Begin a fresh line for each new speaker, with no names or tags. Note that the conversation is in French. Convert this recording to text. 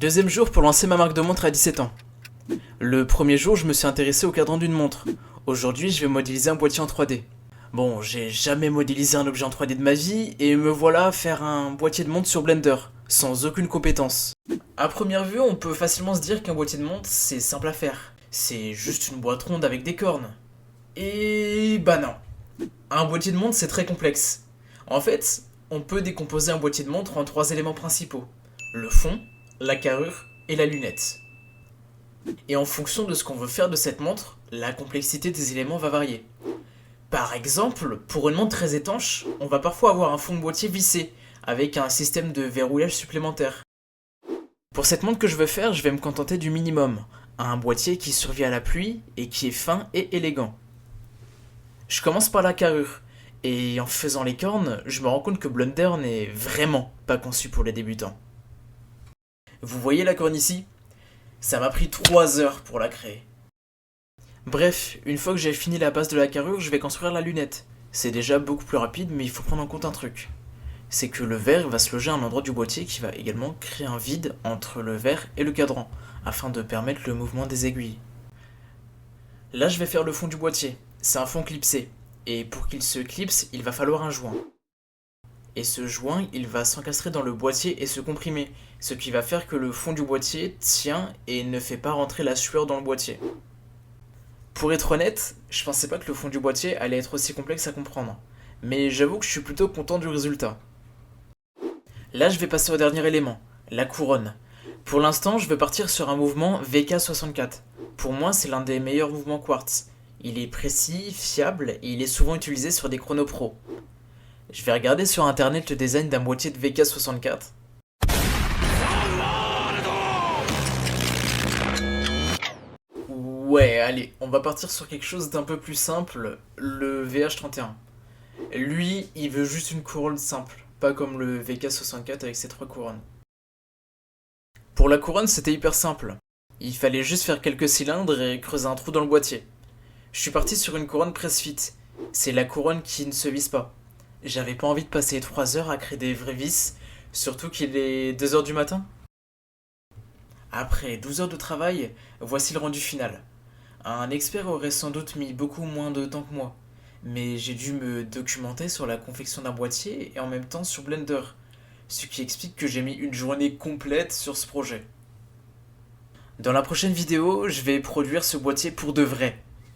Deuxième jour pour lancer ma marque de montre à 17 ans. Le premier jour, je me suis intéressé au cadran d'une montre. Aujourd'hui, je vais modéliser un boîtier en 3D. Bon, j'ai jamais modélisé un objet en 3D de ma vie, et me voilà à faire un boîtier de montre sur Blender, sans aucune compétence. À première vue, on peut facilement se dire qu'un boîtier de montre, c'est simple à faire. C'est juste une boîte ronde avec des cornes. Et bah non. Un boîtier de montre, c'est très complexe. En fait, on peut décomposer un boîtier de montre en 3 éléments principaux. Le fond, la carrure et la lunette. Et en fonction de ce qu'on veut faire de cette montre, la complexité des éléments va varier. Par exemple, pour une montre très étanche, on va parfois avoir un fond de boîtier vissé, avec un système de verrouillage supplémentaire. Pour cette montre que je veux faire, je vais me contenter du minimum. Un boîtier qui survit à la pluie et qui est fin et élégant. Je commence par la carrure, et en faisant les cornes, je me rends compte que Blender n'est vraiment pas conçu pour les débutants. Vous voyez la corne ici ? Ça m'a pris 3 heures pour la créer. Bref, une fois que j'ai fini la base de la carrure, je vais construire la lunette. C'est déjà beaucoup plus rapide, mais il faut prendre en compte un truc. C'est que le verre va se loger à un endroit du boîtier qui va également créer un vide entre le verre et le cadran, afin de permettre le mouvement des aiguilles. Là, je vais faire le fond du boîtier. C'est un fond clipsé, et pour qu'il se clipse, il va falloir un joint. Et ce joint, il va s'encastrer dans le boîtier et se comprimer, ce qui va faire que le fond du boîtier tient et ne fait pas rentrer la sueur dans le boîtier. Pour être honnête, je pensais pas que le fond du boîtier allait être aussi complexe à comprendre, mais j'avoue que je suis plutôt content du résultat. Là, je vais passer au dernier élément, la couronne. Pour l'instant, je vais partir sur un mouvement VK64. Pour moi, c'est l'un des meilleurs mouvements quartz. Il est précis, fiable et il est souvent utilisé sur des chronos pro. Je vais regarder sur internet le design d'un boîtier de VK64. Ouais, allez, on va partir sur quelque chose d'un peu plus simple, le VH31. Lui, il veut juste une couronne simple, pas comme le VK64 avec ses 3 couronnes. Pour la couronne, c'était hyper simple. Il fallait juste faire quelques cylindres et creuser un trou dans le boîtier. Je suis parti sur une couronne press-fit. C'est la couronne qui ne se visse pas. J'avais pas envie de passer 3 heures à créer des vraies vis, surtout qu'il est 2 heures du matin. Après 12 heures de travail, voici le rendu final. Un expert aurait sans doute mis beaucoup moins de temps que moi, mais j'ai dû me documenter sur la confection d'un boîtier et en même temps sur Blender, ce qui explique que j'ai mis une journée complète sur ce projet. Dans la prochaine vidéo, je vais produire ce boîtier pour de vrai.